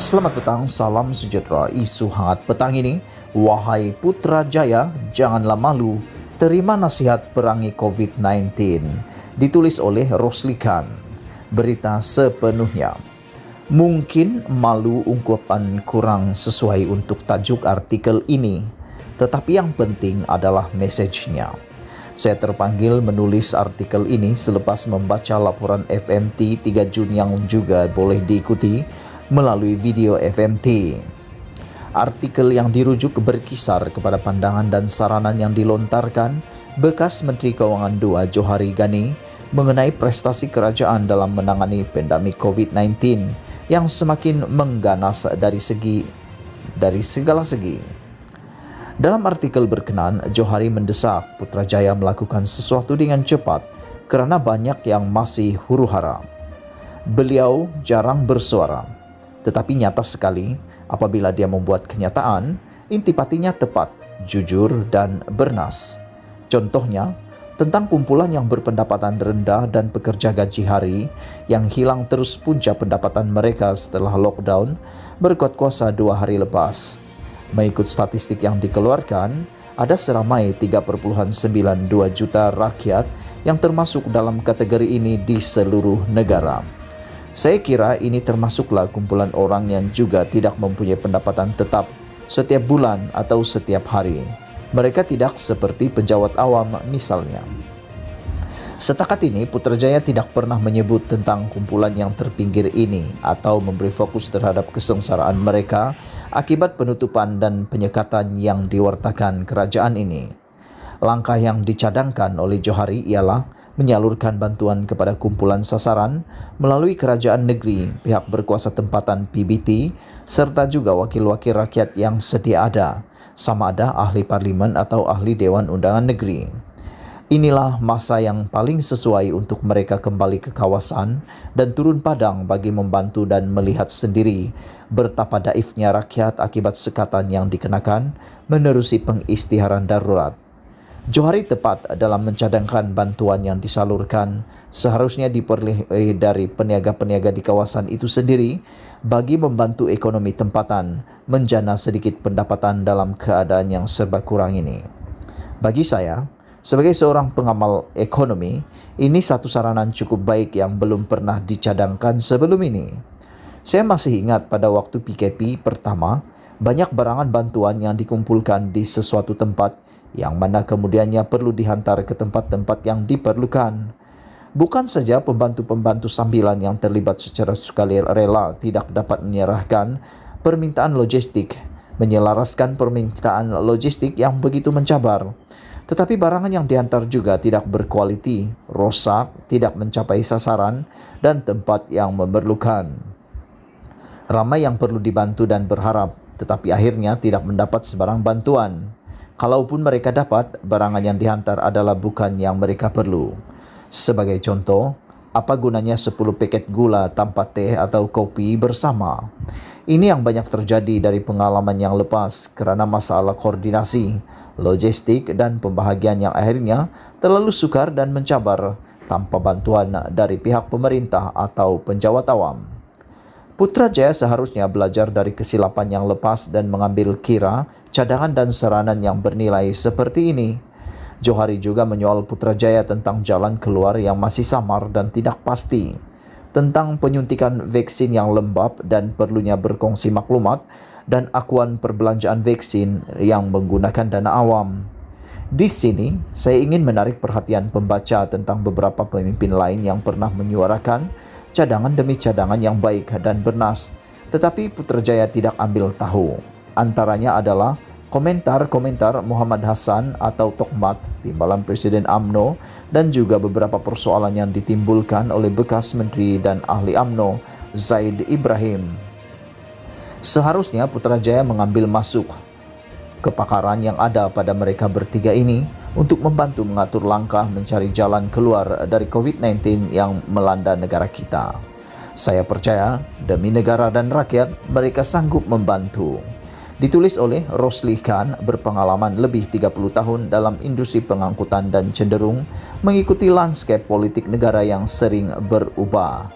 Selamat petang, salam sejahtera. Isu hangat petang ini, wahai Putrajaya, janganlah malu, terima nasihat perangi COVID-19. Ditulis oleh Rosli Khan. Berita sepenuhnya. Mungkin malu ungkapan kurang sesuai untuk tajuk artikel ini, tetapi yang penting adalah mesejnya. Saya terpanggil menulis artikel ini selepas membaca laporan FMT 3 Jun yang juga boleh diikuti melalui video FMT. Artikel yang dirujuk berkisar kepada pandangan dan saranan yang dilontarkan bekas Menteri Keuangan II Johari Gani mengenai prestasi kerajaan dalam menangani pandemik COVID-19 yang semakin mengganas dari segala segi. Dalam artikel berkenan, Johari mendesak Putrajaya melakukan sesuatu dengan cepat kerana banyak yang masih huru-hara. Beliau jarang bersuara, tetapi nyata sekali apabila dia membuat kenyataan, intipatinya tepat, jujur dan bernas. Contohnya, tentang kumpulan yang berpendapatan rendah dan pekerja gaji hari yang hilang terus punca pendapatan mereka setelah lockdown berkuat kuasa 2 hari lepas. Mengikut statistik yang dikeluarkan, ada seramai 3,92 juta rakyat yang termasuk dalam kategori ini di seluruh negara. Saya kira ini termasuklah kumpulan orang yang juga tidak mempunyai pendapatan tetap setiap bulan atau setiap hari. Mereka tidak seperti pejabat awam misalnya. Setakat ini, Putrajaya tidak pernah menyebut tentang kumpulan yang terpinggir ini atau memberi fokus terhadap kesengsaraan mereka akibat penutupan dan penyekatan yang diwartakan kerajaan ini. Langkah yang dicadangkan oleh Johari ialah menyalurkan bantuan kepada kumpulan sasaran melalui kerajaan negeri, pihak berkuasa tempatan PBT, serta juga wakil-wakil rakyat yang sedia ada, sama ada ahli parlimen atau ahli Dewan Undangan Negeri. Inilah masa yang paling sesuai untuk mereka kembali ke kawasan dan turun padang bagi membantu dan melihat sendiri betapa daifnya rakyat akibat sekatan yang dikenakan menerusi pengisytiharan darurat. Johari tepat dalam mencadangkan bantuan yang disalurkan seharusnya diperoleh dari peniaga-peniaga di kawasan itu sendiri bagi membantu ekonomi tempatan menjana sedikit pendapatan dalam keadaan yang serba kurang ini. Bagi saya, sebagai seorang pengamal ekonomi, ini satu saranan cukup baik yang belum pernah dicadangkan sebelum ini. Saya masih ingat pada waktu PKP pertama, banyak barangan bantuan yang dikumpulkan di sesuatu tempat yang mana kemudiannya perlu dihantar ke tempat-tempat yang diperlukan. Bukan saja pembantu-pembantu sambilan yang terlibat secara sukarela tidak dapat menyerahkan permintaan logistik, menyelaraskan permintaan logistik yang begitu mencabar, tetapi barangan yang dihantar juga tidak berkualiti, rosak, tidak mencapai sasaran dan tempat yang memerlukan. Ramai yang perlu dibantu dan berharap, tetapi akhirnya tidak mendapat sebarang bantuan. Kalaupun mereka dapat, barangan yang dihantar adalah bukan yang mereka perlu. Sebagai contoh, apa gunanya 10 paket gula tanpa teh atau kopi bersama? Ini yang banyak terjadi dari pengalaman yang lepas kerana masalah koordinasi, logistik dan pembahagian yang akhirnya terlalu sukar dan mencabar tanpa bantuan dari pihak pemerintah atau penjawat awam. Putrajaya seharusnya belajar dari kesilapan yang lepas dan mengambil kira cadangan dan saranan yang bernilai seperti ini. Johari juga menyoal Putrajaya tentang jalan keluar yang masih samar dan tidak pasti, tentang penyuntikan vaksin yang lembab dan perlunya berkongsi maklumat dan akuan perbelanjaan vaksin yang menggunakan dana awam. Di sini, saya ingin menarik perhatian pembaca tentang beberapa pemimpin lain yang pernah menyuarakan cadangan demi cadangan yang baik dan bernas, tetapi Putrajaya tidak ambil tahu. Antaranya adalah komentar-komentar Muhammad Hassan atau Tokmat, timbalan Presiden UMNO, dan juga beberapa persoalan yang ditimbulkan oleh bekas Menteri dan Ahli UMNO, Zaid Ibrahim. Seharusnya Putrajaya mengambil masuk kepakaran yang ada pada mereka bertiga ini untuk membantu mengatur langkah mencari jalan keluar dari COVID-19 yang melanda negara kita. Saya percaya demi negara dan rakyat mereka sanggup membantu. Ditulis oleh Rosli Khan, berpengalaman lebih 30 tahun dalam industri pengangkutan dan cenderung mengikuti landscape politik negara yang sering berubah.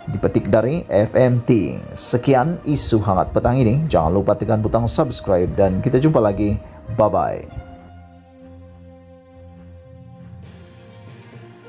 Dipetik dari FMT. Sekian isu hangat petang ini. Jangan lupa tekan butang subscribe dan kita jumpa lagi. Bye-bye.